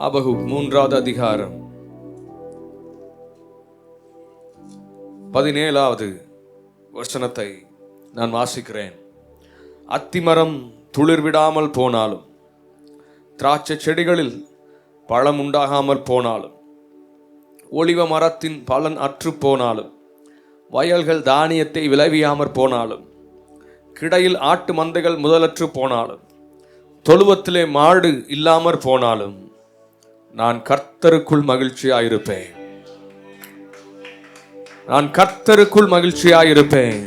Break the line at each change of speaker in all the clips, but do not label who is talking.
ஆபகுக் 3வது அதிகாரம் 17வது வசனத்தை நான் வாசிக்கிறேன். அத்திமரம் துளிர்விடாமல் போனாலும், திராட்சை செடிகளில் பழம் உண்டாகாமல் போனாலும், ஒலிவ மரத்தின் பலன் அற்று போனாலும், வயல்கள் தானியத்தை விளைவியாமற் போனாலும், கிடையில் ஆட்டு மந்தைகள் முதலற்று போனாலும், தொழுவத்திலே மாடு இல்லாமற் போனாலும், நான் கர்த்தருக்குள் மகிழ்ச்சியாயிருப்பேன். நான் கர்த்தருக்குள் மகிழ்ச்சியாயிருப்பேன்.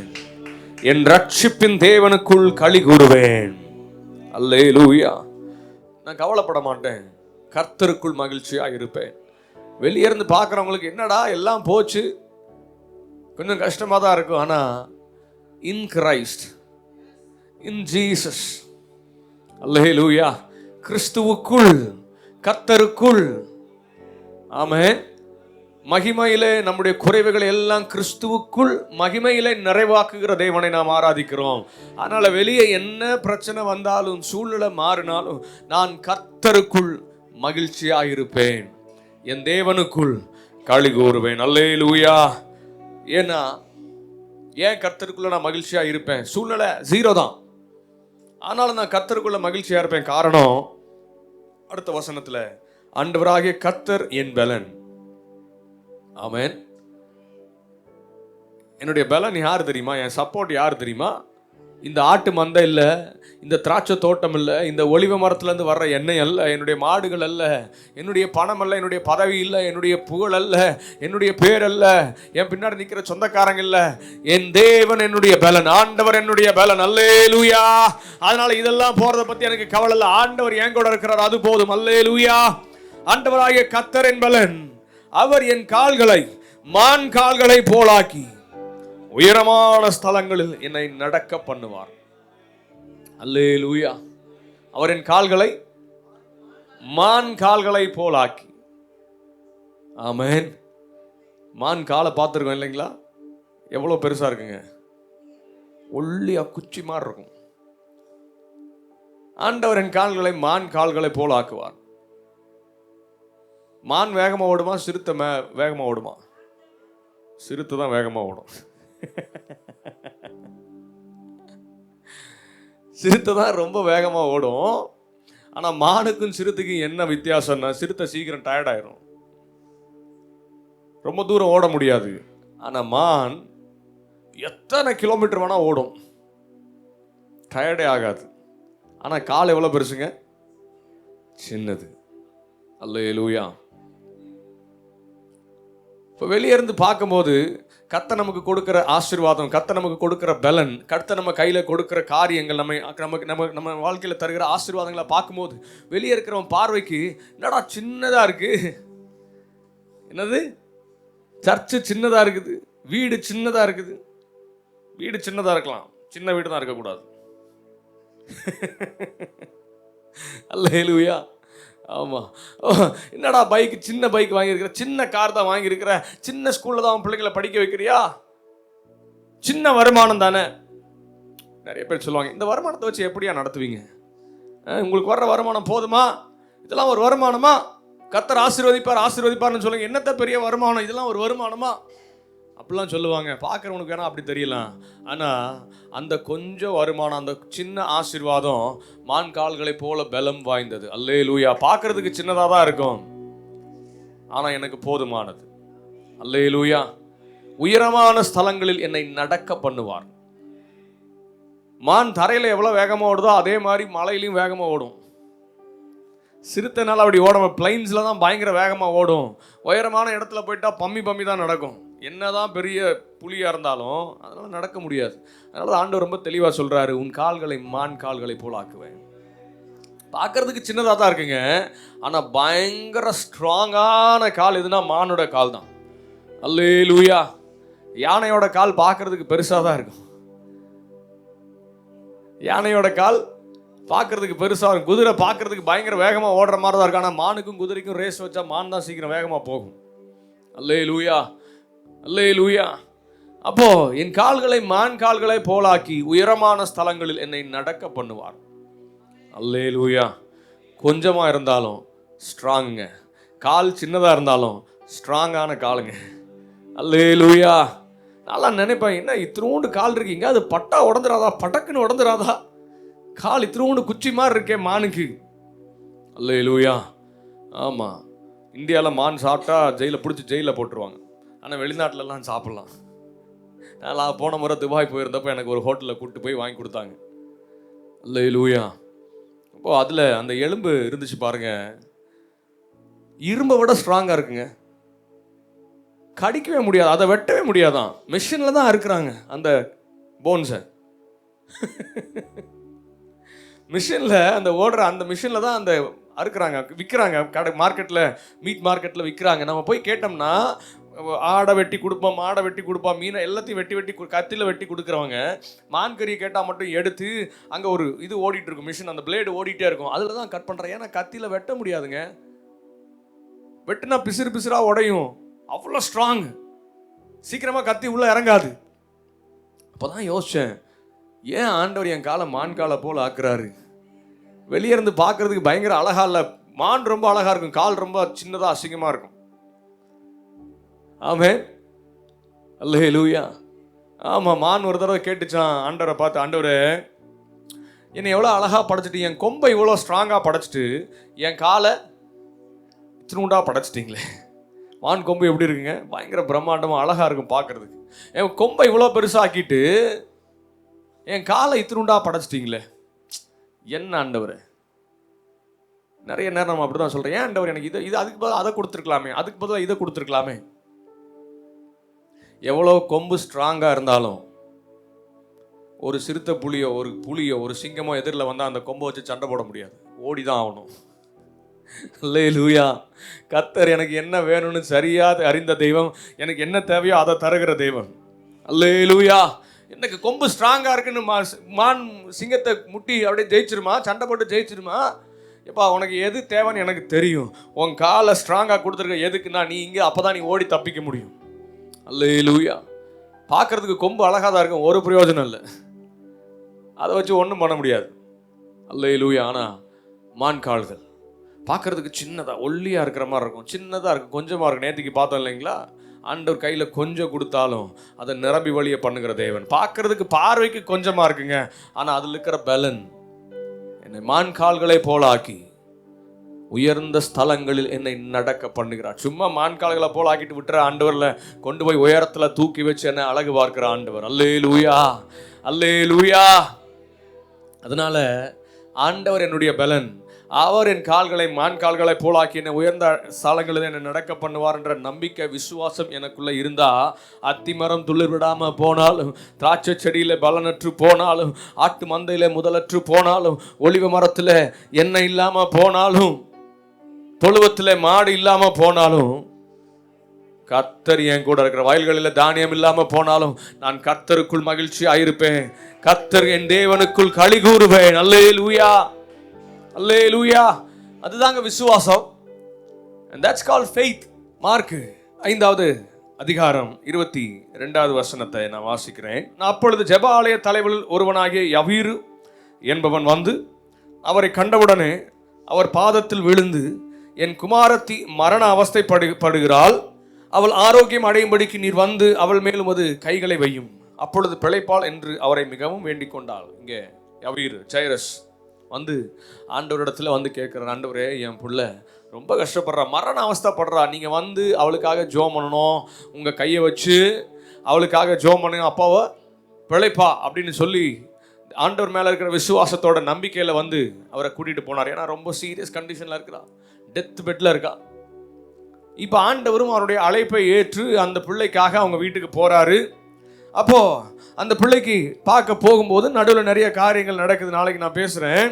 என் ரட்சிப்பின் தேவனுக்குள் களி கூறுவேன். அல்லேலூயா. நான் கவலைப்பட மாட்டேன், கர்த்தருக்குள் மகிழ்ச்சியாயிருப்பேன். வெளியே இருந்து பார்க்குறவங்களுக்கு என்னடா எல்லாம் போச்சு, கொஞ்சம் கஷ்டமாக தான் இருக்கும். ஆனால் இன் கிரைஸ்ட், இன் ஜீசஸ், அல்லேலூயா, கிறிஸ்துவுக்குள், கர்த்தருக்குள், ஆமென், மகிமையிலே நம்முடைய குறைவுகளை எல்லாம் கிறிஸ்துவுக்குள் மகிமையிலே நிறைவாக்குகிற தேவனை நாம் ஆராதிக்கிறோம். அதனால வெளியே என்ன பிரச்சனை வந்தாலும், சூழ்நிலை மாறினாலும், நான் கர்த்தருக்குள் மகிழ்ச்சியாயிருப்பேன், என் தேவனுக்குள் களி கூறுவேன். அல்லேலூயா. ஏன்னா ஏன் கர்த்தருக்குள்ள நான் மகிழ்ச்சியா இருப்பேன்? சூழ்நிலை 0 தான், ஆனாலும் நான் கர்த்தருக்குள்ள மகிழ்ச்சியா இருப்பேன். காரணம், அடுத்த வசனத்துல, ஆண்டவராகிய கர்த்தர் என் பலன். ஆமென். என்னுடைய பலன் யார் தெரியுமா? என் சப்போர்ட் யார் தெரியுமா? இந்த ஆட்டு மந்தை இல்ல, இந்த திராட்சை தோட்டம் இல்ல, இந்த ஒலிவ மரத்துலேருந்து வர்ற எண்ணெய் அல்ல, என்னுடைய மாடுகள் அல்ல, என்னுடைய பணம் அல்ல, என்னுடைய பதவி இல்லை, என்னுடைய புகழ் அல்ல, என்னுடைய பேர் அல்ல, என் பின்னாடி நிற்கிற சொந்தக்காரங்க இல்ல, என் தேவன் என்னுடைய பலன், ஆண்டவர் என்னுடைய பலன். அல்லேலூயா. அதனால இதெல்லாம் போறதை பத்தி எனக்கு கவலை இல்லை. ஆண்டவர் என் கூட இருக்கிறார், அது போதும். அல்லேலூயா. ஆண்டவராகிய கர்த்தர் என் பலன். அவர் என் கால்களை மான் கால்களை போலாக்கி உயரமான ஸ்தலங்களில் என்னை நடக்க பண்ணுவார். அல்லேலூயா. அவர் என் கால்களை மான் கால்களை போலாக்கி. ஆமென். மான் காலை பார்த்துருக்கோம் இல்லைங்களா? எவ்வளோ பெருசா இருக்குங்க, ஒல்லியா குச்சி மாதிரி இருக்கும். ஆண்டவர் என் கால்களை மான் கால்களை போலாக்குவார். மான் வேகமா ஓடுமா? சிறுத்தை வேகமா ஓடுமா? சிறுத்தை தான் வேகமா ஓடும். சிறுத்தை தான் ரொம்ப வேகமா ஓடும். ஆனா மானுக்கும் சிறுத்தைக்கும் என்ன வித்தியாசம்னா, சிறுத்தை சீக்கிரம் டயர்ட் ஆயிரும், ரொம்ப தூரம் ஓட முடியாது. ஆனா மான் எத்தனை கிலோமீட்டர் வேணா ஓடும், டயர்டே ஆகாது. ஆனா கால் எவ்வளவு பெருசுங்க? சின்னது. அல்லேலூயா. இப்போ வெளியே இருந்து பார்க்கும்போது கர்த்தர் நமக்கு கொடுக்குற ஆசீர்வாதம், கர்த்தர் நமக்கு கொடுக்குற பலன், கர்த்தர் நம்ம கையில் கொடுக்குற காரியங்கள், நம்ம வாழ்க்கையில் தருகிற ஆசீர்வாதங்களை பார்க்கும்போது வெளியே இருக்கிறவன் பார்வைக்கு என்னடா சின்னதாக இருக்கு, என்னது சர்ச்சு சின்னதாக இருக்குது, வீடு சின்னதாக இருக்குது. வீடு சின்னதாக இருக்கலாம், சின்ன வீடு தான் இருக்கக்கூடாது. அல்லேலூயா. ஆமாம். என்னடா பைக், சின்ன பைக் வாங்கியிருக்கிற, சின்ன கார் தான் வாங்கியிருக்கிற, சின்ன ஸ்கூலில் தான் பிள்ளைங்களை படிக்க வைக்கிறியா, சின்ன வருமானம் தானே. நிறைய பேர் சொல்லுவாங்க, இந்த வருமானத்தை வச்சு எப்படியா நடத்துவீங்க? உங்களுக்கு வர்ற வருமானம் போதுமா? இதெல்லாம் ஒரு வருமானமா? கர்த்தர் ஆசீர்வதிப்பார் ஆசீர்வதிப்பார்னு சொல்லுங்க, என்னத்த பெரிய வருமானம், இதெல்லாம் ஒரு வருமானமா? அப்படிலாம் சொல்லுவாங்க. பார்க்குறவனுக்கு வேணா அப்படி தெரியலாம். ஆனால் அந்த கொஞ்சம் வருமானம், அந்த சின்ன ஆசீர்வாதம் மான் கால்களை போல பலம் வாய்ந்தது. அல்லேலூயா. பார்க்கறதுக்கு சின்னதாக தான் இருக்கும், ஆனால் எனக்கு போதுமானது. அல்லேலூயா. உயரமான ஸ்தலங்களில் என்னை நடக்க பண்ணுவார். மான் தரையில் எவ்வளோ வேகமாக ஓடுதோ அதே மாதிரி மலையிலையும் வேகமாக ஓடும். சிறுத்தைனால அப்படி ஓடும், பிளைன்ஸில் தான் பயங்கர வேகமாக ஓடும். உயரமான இடத்துல போயிட்டா பம்மி தான் நடக்கும். என்னதான் பெரிய புலியாக இருந்தாலும் அதனால் நடக்க முடியாது. அதனால ஆண்டவர் ரொம்ப தெளிவாக சொல்கிறாரு, உன் கால்களை மான் கால்களை போல் ஆக்குவேன். பார்க்கறதுக்கு சின்னதாக தான் இருக்குங்க, ஆனால் பயங்கர ஸ்ட்ராங்கான கால் எதுனா மானோட கால் தான். அல்லேலூயா. யானையோட கால் பார்க்கறதுக்கு பெருசாக தான் இருக்கும். யானையோட கால் பார்க்கறதுக்கு பெருசாக இருக்கும். குதிரை பார்க்கறதுக்கு பயங்கர வேகமாக ஓடுற மாதிரி தான் இருக்கு. ஆனால் மானுக்கும் குதிரைக்கும் ரேஸ் வச்சா மான் தான் சீக்கிரம் வேகமாக போகும். அல்லேலூயா. அல்லேலூயா. அப்போ என் கால்களை மான் கால்களை போலாக்கி உயரமான ஸ்தலங்களில் என்னை நடக்க பண்ணுவார். அல்லேலூயா. கொஞ்சமா இருந்தாலும் ஸ்ட்ராங்குங்க. கால் சின்னதாக இருந்தாலும் ஸ்ட்ராங்கான காலுங்க. அல்லேலூயா. நல்லா நினைப்பேன், என்ன இத்தினோண்டு கால் இருக்கீங்க, அது பட்டா உடந்துராதா, பட்டக்குன்னு உடந்துராதா, கால் இத்தினோண்டு குச்சி மாதிரி இருக்கே மானுக்கு. அல்லேலூயா. ஆமாம், இந்தியாவில் மான் சாப்பிட்டா ஜெயிலில் பிடிச்சி ஜெயிலில் போட்டுருவாங்க. ஆனால் வெளிநாட்டிலலாம் சாப்பிட்லாம். நான் போன முறை துபாய் போயிருந்தப்போ எனக்கு ஒரு ஹோட்டலில் கூப்பிட்டு போய் வாங்கி கொடுத்தாங்க. அல்லேலூயா. அப்போது அதில் அந்த எலும்பு இருந்துச்சு பாருங்க, இரும்பை விட ஸ்ட்ராங்காக இருக்குங்க. கடிக்கவே முடியாது, அதை வெட்டவே முடியாதான். மிஷினில் தான் இருக்கிறாங்க அந்த போன்ஸை. மிஷினில் அந்த ஓடுற அந்த மிஷினில் தான் அந்த அறுக்கிறாங்க, விற்கிறாங்க. கடை மார்க்கெட்டில், மீட் மார்க்கெட்டில் விற்கிறாங்க. நம்ம போய் கேட்டோம்னா ஆடை வெட்டி கொடுப்போம், மாடை வெட்டி கொடுப்போம், மீனை எல்லாத்தையும் வெட்டி வெட்டி கத்தியில் வெட்டி கொடுக்குறவங்க மான் கறியை கேட்டால் மட்டும் எடுத்து அங்கே ஒரு இது ஓடிட்டு இருக்கும், மிஷின், அந்த பிளேடு ஓடிட்டே இருக்கும், அதில் தான் கட் பண்ணுறேன். ஏன்னா கத்தியில் வெட்ட முடியாதுங்க, வெட்டுனா பிசிறு பிசிறாக உடையும், அவ்வளோ ஸ்ட்ராங், சீக்கிரமாக கத்தி உள்ளே இறங்காது. அப்போ தான் யோசித்தேன், ஏன் ஆண்டவர் என் காலை மான் காலை போல் ஆக்குறாரு? வெளியே இருந்து பார்க்கறதுக்கு பயங்கர அழகா இல்லை, மான் ரொம்ப அழகா இருக்கும், கால் ரொம்ப சின்னதாக அசிங்கமாக இருக்கும். ஆமென். அல்லேலூயா. ஆமாம், மான் ஒரு தடவை கேட்டுச்சான் ஆண்டவரை பார்த்து, ஆண்டவரே என்னை எவ்வளோ அழகாக படைச்சிட்டு, என் கொம்பை இவ்வளோ ஸ்ட்ராங்காக படைச்சிட்டு என் காலை இத்தினூண்டா படைச்சிட்டிங்களே. மான் கொம்பு எப்படி இருக்குங்க, பயங்கர பிரம்மாண்டமாக அழகாக இருக்கும் பார்க்குறதுக்கு. என் கொம்பை இவ்வளோ பெருசாக்கிட்டு என் காலை இத்தினூண்டா படைச்சிட்டிங்களே, என்ன ஆண்டவரே? நிறைய நேரம் நம்ம அப்படி தான் சொல்கிறேன், ஏன் ஆண்டவர் எனக்கு இது அதுக்கு பதிலாக அதை கொடுத்துருக்கலாமே, அதுக்கு பதிலாக இதை கொடுத்துருக்கலாமே. எவ்வளோ கொம்பு ஸ்ட்ராங்காக இருந்தாலும் ஒரு சிறுத்தை புலியோ ஒரு புலியோ ஒரு சிங்கமோ எதிரில் வந்தால் அந்த கொம்பை வச்சு சண்டை போட முடியாது, ஓடி தான் ஆகணும். அல்லேலூயா. கர்த்தர் எனக்கு என்ன வேணும்னு சரியாக அறிந்த தெய்வம், எனக்கு என்ன தேவையோ அதை தருகிற தெய்வம். அல்லேலூயா. எனக்கு கொம்பு ஸ்ட்ராங்காக இருக்குன்னு மான் சிங்கத்தை முட்டி அப்படியே ஜெயிச்சிருமா, சண்டை போட்டு ஜெயிச்சிருமா? எப்பா உனக்கு எது தேவைன்னு எனக்கு தெரியும். உன் காலை ஸ்ட்ராங்காக கொடுத்துருக்க எதுக்குன்னா நீ இங்கே அப்போ தான் நீ ஓடி தப்பிக்க முடியும். அல்லேலூயா. பார்க்குறதுக்கு கொம்பு அழகாக தான் இருக்கும், ஒரு பிரயோஜனம் இல்லை, அதை வச்சு ஒன்றும் பண்ண முடியாது. அல்லேலூயா. ஆனால் மான் கால்கள் பார்க்குறதுக்கு சின்னதாக ஒல்லியாக இருக்கிற மாதிரி இருக்கும், சின்னதாக இருக்கும், கொஞ்சமாக இருக்கும். நேற்றுக்கு பார்த்தோம் இல்லைங்களா, ஆண்டவர் கையில் கொஞ்சம் கொடுத்தாலும் அதை நிரம்பி வழியை பண்ணுகிற தேவன். பார்க்குறதுக்கு பார்வைக்கு கொஞ்சமாக இருக்குங்க, ஆனால் அதில் இருக்கிற பலன் என்னை மான் கால்களை போல ஆக்கி உயர்ந்த ஸ்தலங்களில் என்னை நடக்க பண்ணுகிறார். சும்மா மான் கால்களை போல ஆக்கிட்டு விட்டுற ஆண்டவரில் கொண்டு போய் உயரத்தில் தூக்கி வச்சு என்னை அழகு பார்க்கிற ஆண்டவர். அல்லேலூயா. அல்லேலூயா. அதனால ஆண்டவர் என்னுடைய பலன், அவர் என் கால்களை மான் கால்களை போலாக்கி என்னை உயர்ந்த ஸ்தலங்களில் என்னை நடக்க பண்ணுவார் என்ற நம்பிக்கை விசுவாசம் எனக்குள்ள இருந்தா, அத்திமரம் துளிர் விடாம போனாலும், திராட்சை செடியில பலனற்று போனாலும், ஆட்டு மந்தையில முதலற்று போனாலும், ஒலிவ மரத்துல எண்ணெய் இல்லாம போனாலும், தொழுவத்துல மாடு இல்லாம போனாலும், கர்த்தர் என் கூட இருக்கிற, வயல்களில் தானியம் இல்லாம போனாலும் நான் கர்த்தருக்குள் மகிழ்ச்சி ஆயிருப்பேன், கர்த்தர் என் தேவனுக்குள் களி கூறுவேன். அல்லேலூயா. அல்லேலூயா. அதுதாங்க விசுவாசம். and that's called faith. Mark 5வது அதிகாரம் 22வது வசனத்தை நான் வாசிக்கிறேன். நான் அப்பொழுது ஜெப ஆலய தலைவரில் ஒருவனாகிய யவீரு என்பவன் வந்து அவரை கண்டவுடனே அவர் பாதத்தில் விழுந்து, என் குமாரத்தி மரண அவஸ்தைப்படுகிறாள், அவள் ஆரோக்கியம் அடையும்படிக்கு நீர் வந்து அவள் மேலும் அது கைகளை வையும், அப்பொழுது பிழைப்பாள் என்று அவரை மிகவும் வேண்டிக் கொண்டாள். இங்கே யவீரு ஜைரஸ் வந்து ஆண்டவரிடத்துல வந்து கேட்குறான், ஆண்டவரே என் பிள்ளை ரொம்ப கஷ்டப்படுறா, மரண அவஸ்தைப்படுறா, நீங்கள் வந்து அவளுக்காக ஜோம் பண்ணணும், உங்கள் கையை வச்சு அவளுக்காக ஜோம் பண்ணுங்க, அப்பாவை பிழைப்பா அப்படின்னு சொல்லி ஆண்டவர் மேலே இருக்கிற விசுவாசத்தோட நம்பிக்கையில் வந்து அவரை கூட்டிகிட்டு போனார். ஏன்னா ரொம்ப சீரியஸ் கண்டிஷனில் இருக்கிறா, டெத் பெட்டில் இருக்கா. இப்போ ஆண்டவரும் அவருடைய அழைப்பை ஏற்று அந்த பிள்ளைக்காக அவங்க வீட்டுக்கு போகிறாரு. அப்போது அந்த பிள்ளைக்கு பார்க்க போகும்போது நடுவில் நிறைய காரியங்கள் நடக்குது, நாளைக்கு நான் பேசுகிறேன்.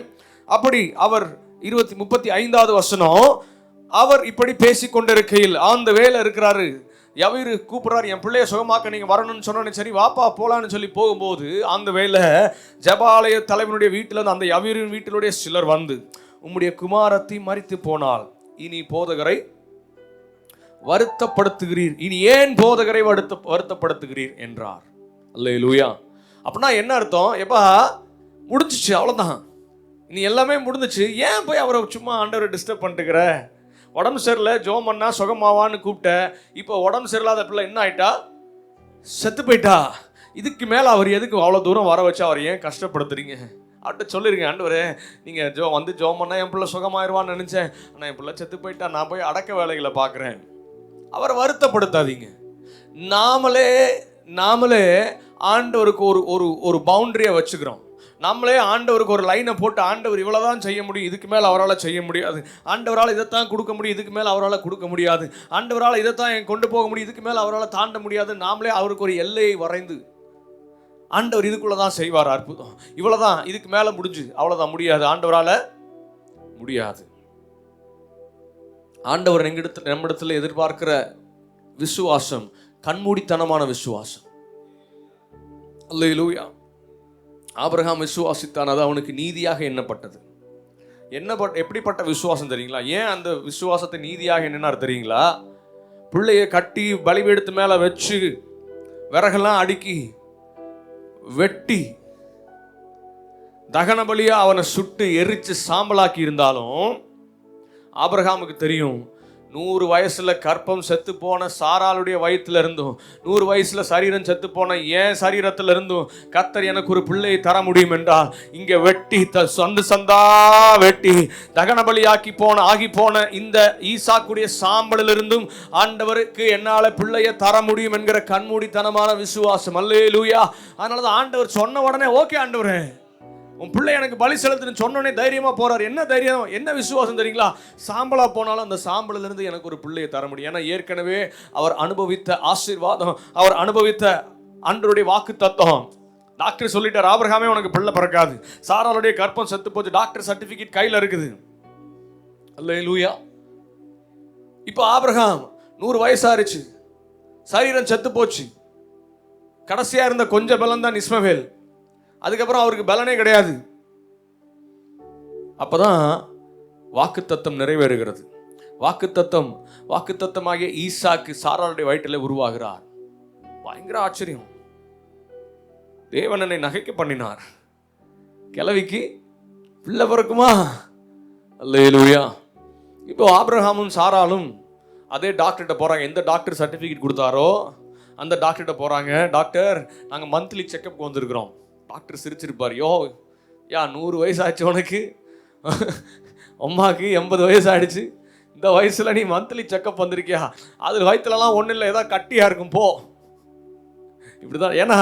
அப்படி அவர் 35வது வசனம், அவர் இப்படி பேசி கொண்டிருக்கையில் அந்த வேலை இருக்கிறாரு, யவீரு கூப்பிட்றாரு, என் பிள்ளைய சுகமாக்க நீங்கள் வரணும்னு சொன்னோன்னு, சரி வாப்பா போகலான்னு சொல்லி போகும்போது அந்த வேலை ஜெபாலய தலைவனுடைய வீட்டில் அந்த யவீரின் வீட்டிலுடைய சிலர் வந்து, உம்முடைய குமாரத்தி மரித்து போனால் இனி போதகரை வருத்தப்படுத்துகிறீர், இனி ஏன் போதகரை வருத்தப்படுத்துகிறீர் என்றார். அல்லேலூயா. அப்படின்னா என்ன அர்த்தம்? எப்பா முடிஞ்சிச்சு, அவ்வளோதான், இனி எல்லாமே முடிஞ்சிச்சு, ஏன் போய் அவரை சும்மா ஆண்டவரை டிஸ்டர்ப் பண்ணிட்டுக்கிற, உடம்பு சரியில்லை ஜோம் பண்ணா சுகமாவான்னு கூப்பிட்ட, இப்போ உடம்பு சரியில்லாத பிள்ளை என்ன ஆயிட்டா? செத்து போயிட்டா. இதுக்கு மேலே அவர் எதுக்கு அவ்வளோ தூரம் வர வச்சு அவர் ஏன் கஷ்டப்படுத்துறீங்க? அவர்கிட்ட சொல்லிருங்க, ஆண்டவரே நீங்கள் வந்து ஜோம் பண்ணால் என் பிள்ளை சுகமாயிருவான்னு நினச்சேன், ஆனால் என் பிள்ளை செத்து போயிட்டா, நான் போய் அடக்க வேலைகளை பார்க்குறேன். அவரை வருத்தப்படுத்தாதீங்க. நாமளே ஆண்டவருக்கு ஒரு பவுண்டரியை வச்சுக்கிறோம். நம்மளே ஆண்டவருக்கு ஒரு லைனை போட்டு, ஆண்டவர் இவ்வளோதான் செய்ய முடியும், இதுக்கு மேலே அவரால் செய்ய முடியாது, ஆண்டவரால் இதைத்தான் கொடுக்க முடியும், இதுக்கு மேலே அவரால் கொடுக்க முடியாது, ஆண்டவரால் இதைத்தான் கொண்டு போக முடியும், இதுக்கு மேலே அவரால் தாண்ட முடியாது. நாமளே அவருக்கு ஒரு எல்லையை வரைந்து, ஆண்டவர் இதுக்குள்ளே தான் செய்வார், அற்புதம் இவ்வளோதான், இதுக்கு மேலே முடிஞ்சு அவ்வளோதான், முடியாது, ஆண்டவரால் முடியாது. ஆண்டவர் நம்மிடத்தில் எதிர்பார்க்கிற விசுவாசம் கண்மூடித்தனமான விசுவாசம். அல்லேலூயா. ஆபிரகாம் விசுவாசித்தான், அது அவனுக்கு நீதியாக எண்ணப்பட்டது. எப்படிப்பட்ட விசுவாசம் தெரியுங்களா? ஏன் அந்த விசுவாசத்தை நீதியாக எண்ணினார் தெரியுங்களா? பிள்ளைய கட்டி பலிபீடத்து மேலே வச்சு விறகெல்லாம் அடுக்கி வெட்டி தகன பலியா அவனை சுட்டு எரிச்சு சாம்பலாக்கி இருந்தாலும் ஆபிரகாமுக்கு தெரியும், 100 வயசுல கற்பம் செத்து போன சாராளுடைய வயிற்றுல இருந்தும், 100 வயசுல சரீரம் செத்து போன என் சரீரத்துல இருந்தும் கர்த்தர் எனக்கு ஒரு பிள்ளையை தர முடியும் என்றால், இங்க வெட்டி சந்தா வெட்டி தகன பலி ஆகி போன இந்த ஈசாக்குடைய சாம்பலிலிருந்தும் ஆண்டவருக்கு என்னால பிள்ளையை தர முடியும் என்கிற கண்மூடித்தனமான விசுவாசம். அல்லேலூயா. அதனாலதான் ஆண்டவர் சொன்ன உடனே ஓகே ஆண்டவரே உன் பிள்ளை எனக்கு பலி செலுத்துன்னு சொன்னோடனே தைரியமா போறாரு. என்ன தைரியம், என்ன விசுவாசம் தெரியுங்களா? சாம்பலா போனாலும் அந்த சாம்பலில் இருந்து எனக்கு ஒரு பிள்ளையை தர முடியும். ஏன்னா ஏற்கனவே அவர் அனுபவித்த ஆசீர்வாதம், அவர் அனுபவித்த ஆண்டவருடைய வாக்கு தத்துவம். டாக்டர் சொல்லிட்டார், ஆபிரகாமே உனக்கு பிள்ளை பிறக்காது, சாராளுடைய கற்பம் செத்து போச்சு, டாக்டர் சர்டிபிகேட் கையில் இருக்குது. அல்லேலூயா. இப்போ ஆபிரகாம் 100 வயசாயிருச்சு, சரீரம் செத்து போச்சு, கடைசியா இருந்த கொஞ்சம் பலம் தான் இஸ்மவேல், அதுக்கப்புறம் அவருக்கு பலனே கிடையாது. அப்பதான் வாக்குத்தத்தம் நிறைவேறுகிறது. வாக்குத்தத்தமாகிய ஈசாக்கு சாராளுடைய வயிற்றிலே உருவாகிறார். பயங்கர ஆச்சரியம். தேவன் என்னை நகைக்க பண்ணினார், கிழவிக்கு பிள்ளை பிறக்குமா? அல்லேலூயா. இப்போ ஆபிரகாமும் சாராலும் அதே டாக்டர்கிட்ட போறாங்க. எந்த டாக்டர் சர்டிபிகேட் கொடுத்தாரோ அந்த டாக்டர்கிட்ட போறாங்க. டாக்டர், நாங்கள் மந்த்லி செக்கப் வந்திருக்கிறோம். டாக்டர் சிரிச்சிருப்பார், யா 100 வயசு ஆச்சு உனக்கு, அம்மாவுக்கு 80 வயசு ஆயிடுச்சு, இந்த வயசுல நீ மந்த்லி செக்கப் வந்திருக்கியா? அது வயிற்றுலலாம் ஒன்றும் இல்லை, ஏதாவது கட்டியா இருக்கும் போ. இப்படிதான். ஏன்னா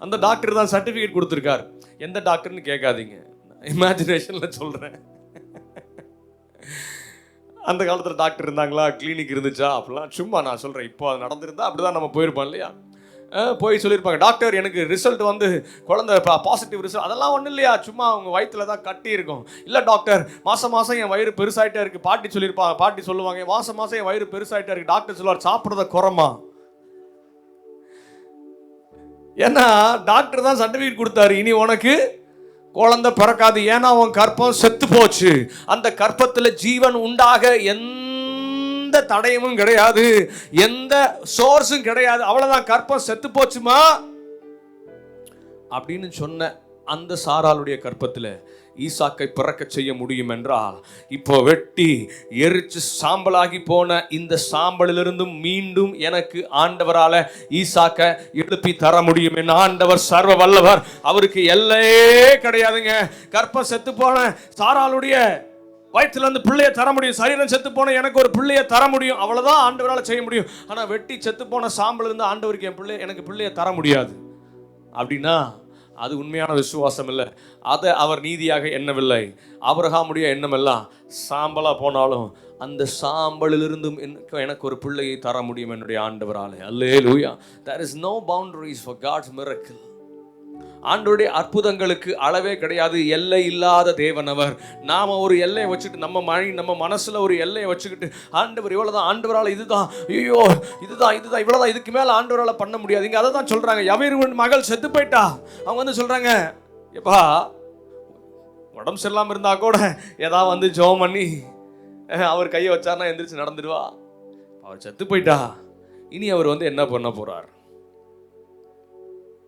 அந்த டாக்டர் தான் சர்டிஃபிகேட் கொடுத்துருக்காரு. எந்த டாக்டர்னு கேட்காதீங்க, இமேஜினேஷன்ல சொல்றேன். அந்த காலத்தில் டாக்டர் இருந்தாங்களா, கிளினிக் இருந்துச்சா அப்படிலாம் சும்மா நான் சொல்றேன். இப்போ அது நடந்திருந்தா அப்படிதான் நம்ம போயிருப்போம் இல்லையா? போய் சொல்லியிருப்பாங்க, டாக்டர் எனக்கு ரிசல்ட் வந்து குழந்தை பாசிட்டிவ் ரிசல்ட், அதெல்லாம் ஒன்றும் இல்லையா, சும்மா அவங்க வயிற்றுல தான் கட்டி இருக்கும். இல்லை டாக்டர், மாதம் என் வயிறு பெருசாயிட்டே இருக்குது. பாட்டி சொல்லுவாங்க, மாதம் என் வயிறு பெருசாயிட்டே இருக்குது. டாக்டர் சொல்லுவார், சாப்பிட்றத குறமா. ஏன்னா டாக்டர் தான் சர்டிஃபிகேட் கொடுத்தாரு, இனி உனக்கு குழந்தை பிறக்காது, ஏன்னா உன் கற்பம் செத்து போச்சு, அந்த கற்பத்தில் ஜீவன் உண்டாக எந்த தடயமும் கிடையாது, எந்த சோர்ஸும் கிடையாது, அவ்வளவுதான், கற்பம் செத்து போச்சுமா அப்படின்னு சொன்ன அந்த சாராளுடைய கற்பத்தில் ஈசாக்கை பிறக்க செய்ய முடியும் என்றால், இப்போ வெட்டி எரிச்சு சாம்பலாகி போன இந்த சாம்பலிலிருந்தும் மீண்டும் எனக்கு ஆண்டவரால ஈசாக்கை எழுப்பி தர முடியும். என் ஆண்டவர் சர்வ வல்லவர், அவருக்கு எல்லையே கிடையாதுங்க. கற்பம் செத்து போன சாராளுடைய வயிற்றுல இருந்து பிள்ளைய தர முடியும், சரீரம் செத்து போன எனக்கு ஒரு பிள்ளைய தர முடியும், அவ்வளவுதான் ஆண்டவரால் செய்ய முடியும். ஆனா வெட்டி செத்து போன சாம்பல் இருந்து ஆண்டவருக்கு எனக்கு பிள்ளைய தர முடியாது அப்படின்னா அது உண்மையான விசுவாசம் இல்லை. அதை அவர் நீதியாக எண்ணவில்லை. ஆபிரகாமுடைய எண்ணம் எல்லாம் சாம்பலா போனாலும் அந்த சாம்பலிலிருந்தும் எனக்கு ஒரு பிள்ளையை தர முடியும் என்னுடைய ஆண்டவராலே. அல்லேலூயா. There is no boundaries for God's miracle. ஆண்டவருடைய அற்புதங்களுக்கு அளவே கிடையாது. எல்லை இல்லாத தேவன் அவர். நாம ஒரு எல்லையை வச்சுட்டு நம்ம மனசுல ஒரு எல்லையை வச்சுக்கிட்டு ஆண்டவர் இவ்வளவுதான், ஆண்டவரால் இதுதான், ஐயோ இதுதான் இவ்வளவுதான், இதுக்கு மேல ஆண்டவரால பண்ண முடியாது. இங்க அதை தான் சொல்றாங்க. யவீருவின் மகள் செத்து போயிட்டா, அவங்க வந்து சொல்றாங்க, எப்பா உடம்பு சரியில்லாம இருந்தா கூட ஏதாவது வந்து ஜெபம் பண்ணி அவர் கையை வச்சார்னா எந்திரிச்சு நடந்துடுவா. அவர் செத்து போயிட்டா, இனி அவர் வந்து என்ன பண்ண போறார்?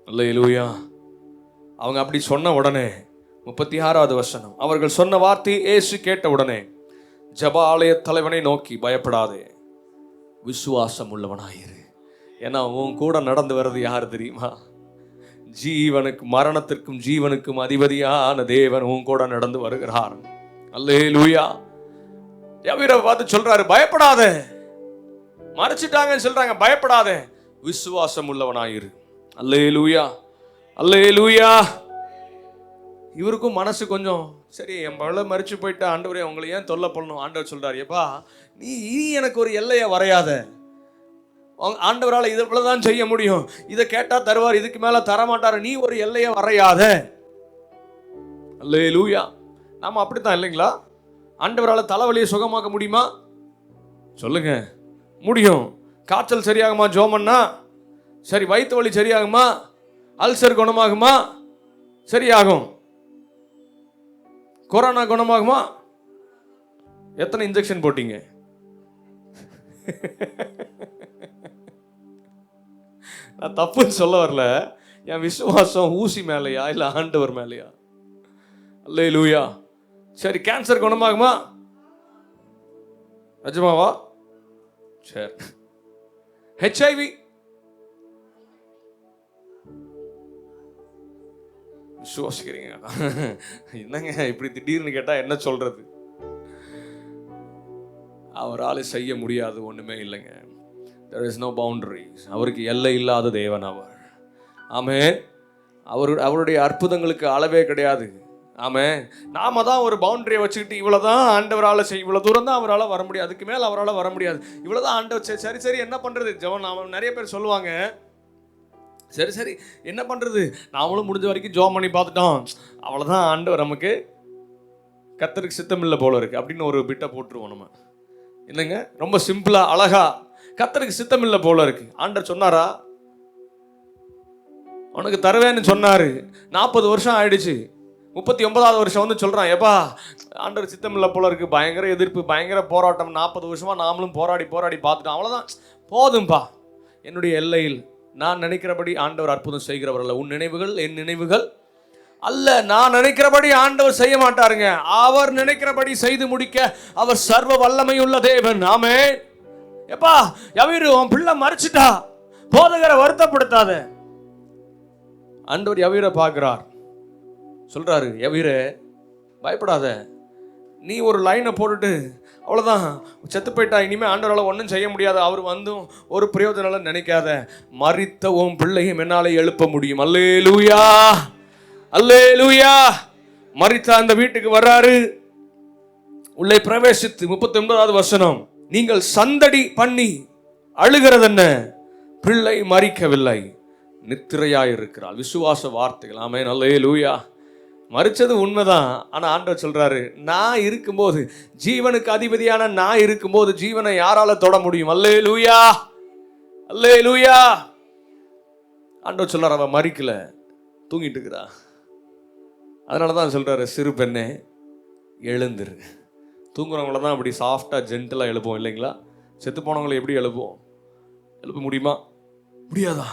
அல்லேலூயா. அவங்க அப்படி சொன்ன உடனே 36வது வசனம், அவர்கள் சொன்ன வார்த்தை இயேசு கேட்ட உடனே ஜெபாலய தலைவனை நோக்கி, பயப்படாதே, விசுவாசம் உள்ளவனாயிரு. ஏன்னா உன் கூட நடந்து வர்றது யார் தெரியுமா? ஜீவனுக்கு மரணத்திற்கும் ஜீவனுக்கும் அதிபதியான தேவன் உன் கூட நடந்து வருகிறார். அல்லேலூயா. யவீரை பார்த்து சொல்றாரு, பயப்படாத. மறைச்சிட்டாங்கன்னு சொல்றாங்க, பயப்படாத, விசுவாசம் உள்ளவனாயிரு. அல்லேலூயா, அல்லேலூயா. இவருக்கும் மனசு கொஞ்சம் சரி, என் பல மறிச்சு போயிட்டு ஆண்டவரே உங்களை ஏன் தொல்லை பண்ணணும். ஆண்டவர் சொல்றாரு, எப்பா நீ எனக்கு ஒரு எல்லையை வரையாத. ஆண்டவரால் இவ்வளவுதான் செய்ய முடியும், இதை கேட்டா தருவார், இதுக்கு மேல தரமாட்டாரு, நீ ஒரு எல்லையை வரையாத. அல்லேலூயா. நாம அப்படித்தான் இல்லைங்களா? ஆண்டவரால் தலைவலியை சுகமாக்க முடியுமா? சொல்லுங்க, முடியும். காய்ச்சல் சரியாகுமா ஜோமன்னா? சரி. வயிற்று வலி சரியாகுமா? அல்சர் குணமாகுமா? சரியாகும். கொரோனா குணமாகுமா? எத்தனை இன்ஜெக்ஷன் போட்டீங்க? நான் தப்புன்னு சொல்ல வரல. என் விசுவாசம் ஊசி மேலையா இல்ல ஆண்டவர் மேலையா? அல்லேலூயா. சரி, கேன்சர் குணமாகுமா? நிஜமாவா? சரி. HIV விசுவாசிக்கிறீங்க? என்னங்க இப்படி திடீர்னு கேட்டா என்ன சொல்றது? அவரால் செய்ய முடியாது ஒண்ணுமே இல்லைங்க. There is no boundaries. அவருக்கு எல்லை இல்லாத தேவன் அவர். ஆமென். அவருடைய அற்புதங்களுக்கு அளவே கிடையாது. ஆமென். நாம தான் ஒரு பவுண்டரியை வச்சுக்கிட்டு இவ்வளவுதான் ஆண்டவரால் செய்ய, இவ்வளவு தூரம் தான் அவரால் வர முடியாது, அதுக்கு மேல அவரால் வர முடியாது, இவ்வளவுதான் ஆண்டவர். சரி சரி என்ன பண்றது? ஜெபம் நிறைய பேர் சொல்லுவாங்க, சரி சரி என்ன பண்றது, நாமளும் முடிஞ்ச வரைக்கும் ஜெபம் பண்ணி பார்த்துட்டோம், அவ்வளவுதான் ஆண்டவர் நமக்கு கர்த்தருக்கு சித்தம் இல்லை போல இருக்கு அப்படின்னு ஒரு பிட்டை போட்டுருவோம் நம்ம. என்னங்க, ரொம்ப சிம்பிளா அழகா, கர்த்தருக்கு சித்தம் இல்லை போல இருக்கு. ஆண்டவர் சொன்னாரா? உனக்கு தருவேன்னு சொன்னாரு. 40 வருஷம் ஆயிடுச்சு. 39வது வருஷம் வந்து சொல்றான், எப்பா ஆண்டவர் சித்தம் இல்லை போல இருக்கு, பயங்கர எதிர்ப்பு, பயங்கர போராட்டம், 40 வருஷமா நாமளும் போராடி பார்த்துட்டோம், அவ்வளவுதான் போதும்பா, என்னுடைய எல்லையில் நான் நினைக்கிறபடி ஆண்டவர் அற்புதம் செய்கிறவர் அல்ல. உன் நினைவுகள் என் நினைவுகள் அல்ல. நான் நினைக்கிறபடி ஆண்டவர் செய்ய மாட்டாருங்க. அவர் நினைக்கிறபடி செய்து முடிக்க அவர் சர்வ வல்லமை உள்ள தேவன். ஆமென். எப்பா யவீரு உன் பிள்ளை மறிச்சிட்டா, போதகரை வருத்தப்படுத்தாத. ஆண்டவர் யவீரை பார்க்கிறார், சொல்றாரு, யவீரே பயப்படாத, நீ ஒரு லைனை போட்டுட்டு அவ்வளோதான் செத்து போயிட்டா, இனிமேல் ஆண்டவரால் ஒன்றும் செய்ய முடியாது, அவர் வந்தும் ஒரு பிரயோஜனம் நினைக்காத, மரித்த உன் பிள்ளையும் என்னாலே எழுப்ப முடியும். அல்லேலூயா, அல்லேலூயா. மரித்த அந்த வீட்டுக்கு வர்றாரு, உள்ளே பிரவேசித்து 39வது வசனம், நீங்கள் சந்தடி பண்ணி அழுகிறதென்ன, பிள்ளை மரிக்கவில்லை, நித்திரையாயிருக்கிறாள். விசுவாச வார்த்தைகள். ஆமென், அல்லேலூயா. மரிச்சது உண்மைதான். ஆனா ஆண்டவர் சொல்றாரு, நான் இருக்கும்போது, ஜீவனுக்கு அதிபதியான நான் இருக்கும்போது ஜீவனை யாரால தொட முடியும்? அல்லேலூயா, அல்லேலூயா. ஆண்டவர் சொல்றாரு, அவ மரிக்கல, தூங்கிட்டு இருக்கிறா. அதனாலதான் சொல்றாரு, சிறு பெண்ணே எழுந்துரு. தூங்குறவங்கள தான் அப்படி சாஃப்டா ஜென்டலா எழுப்போம் இல்லைங்களா? செத்து போனவங்களை எப்படி எழுப்போம்? எழுப்ப முடியுமா? முடியாதா?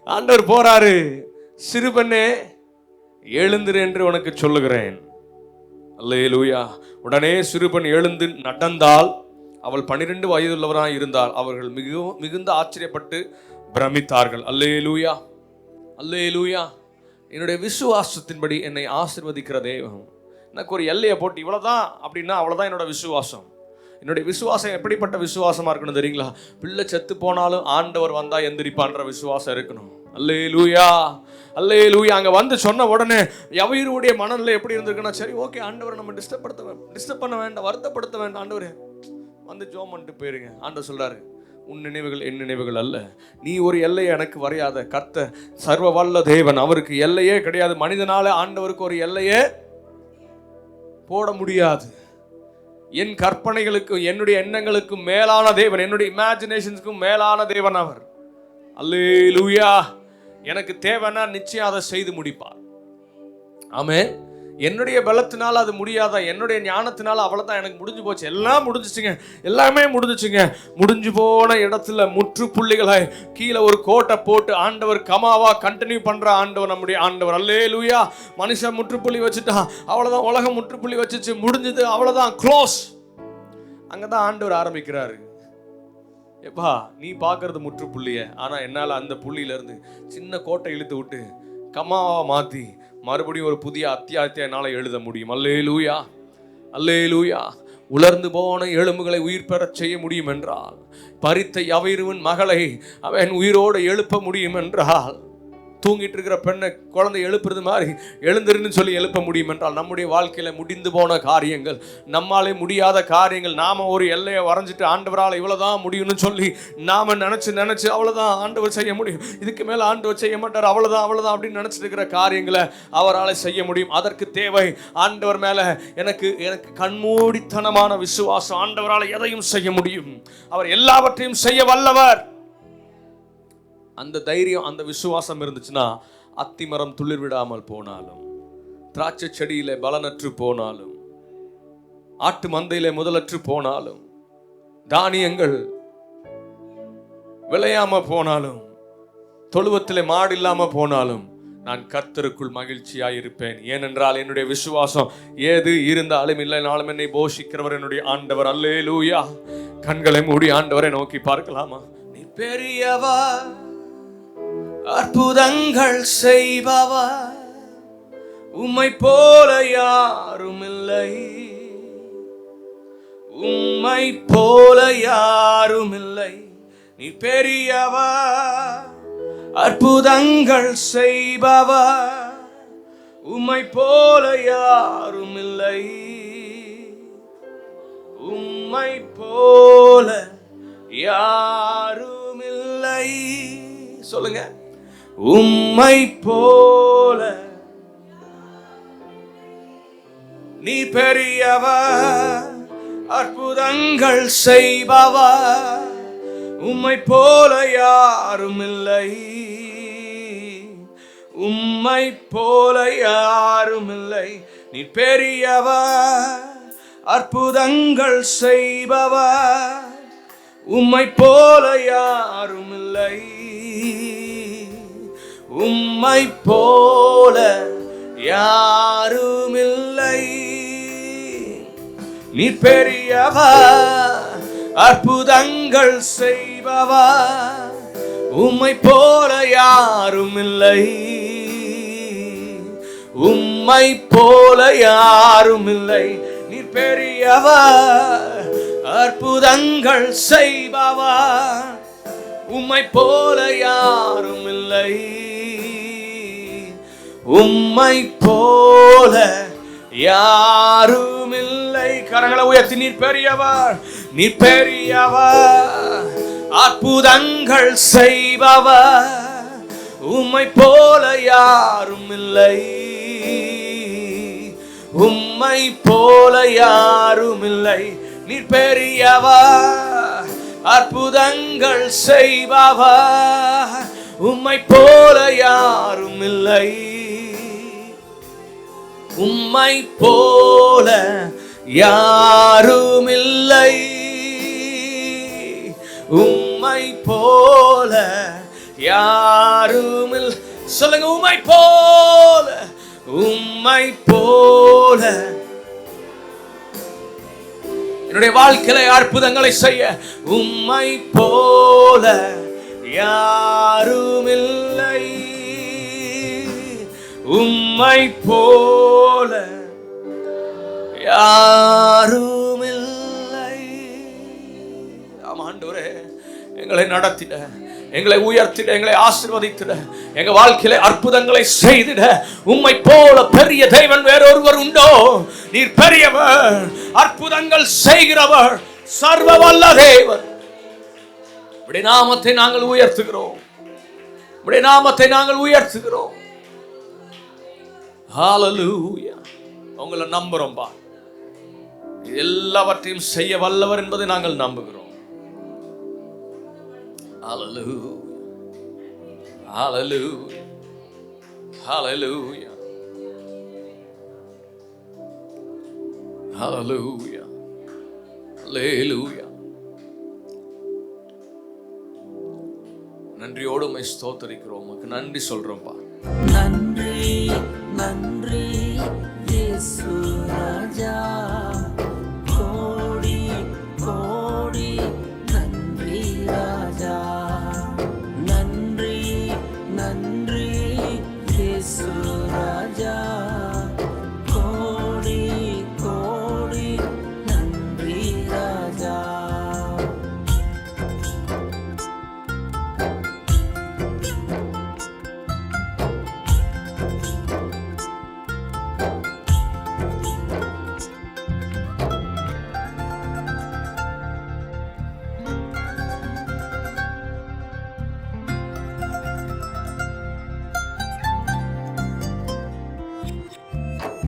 ஆண்டவர் போறாரு, சிறு பெண்ணே எழுந்திரு என்று உனக்கு சொல்லுகிறேன். அல்லேலூயா. உடனே சிறுபெண் எழுந்து நடந்தால், அவள் 12 வயதுள்ளவராய் இருந்தால். அவர்கள் மிகுந்த ஆச்சரியப்பட்டு பிரமித்தார்கள். அல்லேலூயா, அல்லேலூயா. என்னுடைய விசுவாசத்தின்படி என்னை ஆசீர்வதிக்கிற தேவன் எனக்கு ஒரு எல்லையை போட்டு இவ்வளவுதான் அப்படின்னா அவ்வளவுதான் என்னோட விசுவாசம். என்னுடைய விசுவாசம் எப்படிப்பட்ட விசுவாசமா இருக்கணும் தெரியுங்களா? பிள்ளை செத்து போனாலும் ஆண்டவர் வந்தா எந்திரிப்பான்ற விசுவாசம் இருக்கணும். அல்லேலூயா, அல்லேலூயா. அங்க வந்து சொன்ன உடனே யவீருடைய மனநிலை எப்படி இருந்திருக்குன்னா, சரி ஓகே ஆண்டவர் நம்ம டிஸ்டர்ப் பண்ண வேண்டாம், வருத்தப்படுத்த வேண்டாம், ஆண்டவரே வந்து ஜெபம் பண்ணிட்டு போயிருங்க. ஆண்டவர் சொல்றாரு, உன் நினைவுகள் என் நினைவுகள் அல்ல, நீ ஒரு எல்லையை எனக்கு வரையாத. கர்த்தர் சர்வ வல்ல தேவன், அவருக்கு எல்லையே கிடையாது. மனிதனால ஆண்டவருக்கு ஒரு எல்லையே போட முடியாது. என் கற்பனைகளுக்கும் என்னுடைய எண்ணங்களுக்கும் மேலான தேவன், என்னுடைய இமேஜினேஷன்ஸ்க்கும் மேலான தேவன் அவர். அல்லேலூயா. எனக்கு தேவைன்னா நிச்சயம் அதை செய்து முடிப்பார். ஆமென். என்னுடைய பலத்தினால அது முடியாதா, என்னுடைய ஞானத்தினால அவ்வளவுதான், எனக்கு முடிஞ்சு போச்சு, எல்லாம் முடிஞ்சிச்சுங்க, எல்லாமே முடிஞ்சிச்சுங்க. முடிஞ்சு போன இடத்துல முற்றுப்புள்ளிகளை கீழே ஒரு கோட்டை போட்டு ஆண்டவர் கமாவா கண்டினியூ பண்ற ஆண்டவர் நம்முடைய ஆண்டவர். அல்லேலூயா. மனுஷன் முற்றுப்புள்ளி வச்சுட்டான், அவ்வளவுதான், உலகம் முற்றுப்புள்ளி வச்சுச்சு, முடிஞ்சது, அவ்வளவுதான், க்ளோஸ். அங்கதான் ஆண்டவர் ஆரம்பிக்கிறாரு. எப்பா, நீ பார்க்கறது முற்றுப்புள்ளிய, ஆனா என்னால அந்த புள்ளியில இருந்து சின்ன கோட்டை இழுத்து விட்டு கமாவா மாத்தி மறுபடியும் ஒரு புதிய அத்தியாயத்தை என்னால எழுத முடியும். அல்லேலூயா, அல்லேலூயா. உலர்ந்து போன எலும்புகளை உயிர் பெறச் செய்ய முடியும் என்றால், பரித்த யவீருவின் மகளை அவன் உயிரோடு எழுப்ப முடியும் என்றால், தூங்கிட்டு இருக்கிற பெண்ணை குழந்தை எழுப்புறது மாதிரி எழுந்திருன்னு சொல்லி எழுப்ப முடியும் என்றால், நம்முடைய வாழ்க்கையில முடிந்து போன காரியங்கள், நம்மாலே முடியாத காரியங்கள், நாம ஒரு எல்லையை வரைஞ்சிட்டு ஆண்டவரால் இவ்வளவுதான் முடியும்னு சொல்லி நாம நினைச்சு அவ்வளவுதான் ஆண்டவர் செய்ய முடியும், இதுக்கு மேல ஆண்டவர் செய்ய மாட்டார், அவ்வளவுதான் அப்படின்னு நினைச்சிட்டு இருக்கிற காரியங்களை அவரால் செய்ய முடியும். அதற்கு தேவை ஆண்டவர் மேல எனக்கு கண்மூடித்தனமான விசுவாசம். ஆண்டவரால் எதையும் செய்ய முடியும், அவர் எல்லாவற்றையும் செய்ய வல்லவர். அந்த தைரியம், அந்த விசுவாசம் இருந்துச்சுன்னா, அத்திமரம் துளிர் விடாமல் போனாலும், திராட்சை செடியில பலனற்று போனாலும், ஆட்டு மந்தையில முதலற்று போனாலும், தானியங்கள் விளையாம போனாலும், தொழுவத்திலே மாடு இல்லாம போனாலும், நான் கர்த்தருக்குள் மகிழ்ச்சியாய் இருப்பேன். ஏனென்றால் என்னுடைய விசுவாசம் ஏது இருந்தாலும் இல்லைனாலும் என்னை போஷிக்கிறவர் என்னுடைய ஆண்டவர். அல்லேலூயா. கண்களை மூடி ஆண்டவரை நோக்கி பார்க்கலாமா? நீ பெரியவர், அற்புதங்கள் செய்பவர், உம்மை போல யாரும் இல்லை, உம்மை போல யாரும் இல்லை. நீ பெரியவர், அற்புதங்கள் செய்பவர், உம்மை போல யாரும் இல்லை, உம்மை போல யாரும் இல்லை. சொல்லுங்க, உம்மை போல. நீ பெரியவர், அற்புதங்கள் செய்பவர், உம்மை போல யாரும் இல்லை, உம்மை போல யாரும் இல்லை. நீ பெரியவர், அற்புதங்கள் செய்பவர், உம்மை போல யாரும் இல்லை, உம்மை போல யாரும் இல்லை. நீ பெரியவர், அற்புதங்கள் செய்பவர், உம்மை போல யாரும் இல்லை, உம்மை போல யாரும் இல்லை. நீ பெரியவர், அற்புதங்கள் செய்பவர், உம்மை போல யாரும் இல்லை, உம்மை போல யாரும் இல்லை. கரங்களை உயர்த்தி, நீர் பெரியவர், நீர் பெரியவர், அற்புதங்கள் செய்பவர், உம்மை போல யாரும் இல்லை, உம்மை போல யாரும் இல்லை. நீர் பெரியவர், அற்புதங்கள் செய்பவர், உம்மை போல யாரும் இல்லை, உம்மை போல யாரும் இல்லை, உம்மை போல யாரும் இல்லை. சொல்லுங்க, உம்மை போல, உம்மை போல. என்னுடைய வாழ்க்கையில அற்புதங்களை செய்ய உம்மை போல யாரும் இல்லை, உம்மை போல யாரும் இல்லை. ஆண்டவரே, எங்களை நடத்திட, எங்களை உயர்த்திட, எங்களை ஆசீர்வதித்திட, எங்க வாழ்க்கையில அற்புதங்களை செய்திட உம்மை போல பெரிய தேவன் வேறொருவர் உண்டோ? நீர் பெரியவர், அற்புதங்கள் செய்கிறவர், சர்வ வல்ல தேவன். உம்முடைய நாமத்தை நாங்கள் உயர்த்துகிறோம், உம்முடைய நாமத்தை நாங்கள் உயர்த்துகிறோம். ஹல்லேலூயா. உங்களை நம்புறோம்பா, எல்லாவற்றையும் செய்ய வல்லவர் என்பதை நாங்கள் நம்புகிறோம். Hallelujah. Hallelujah. Hallelujah. ஹalleluya ஹalleluya. நன்றியோடு உம்மை ஸ்தோத்திரிக்கிறோம். உமக்கு நன்றி சொல்றோம்ப்பா.
நன்றி நன்றி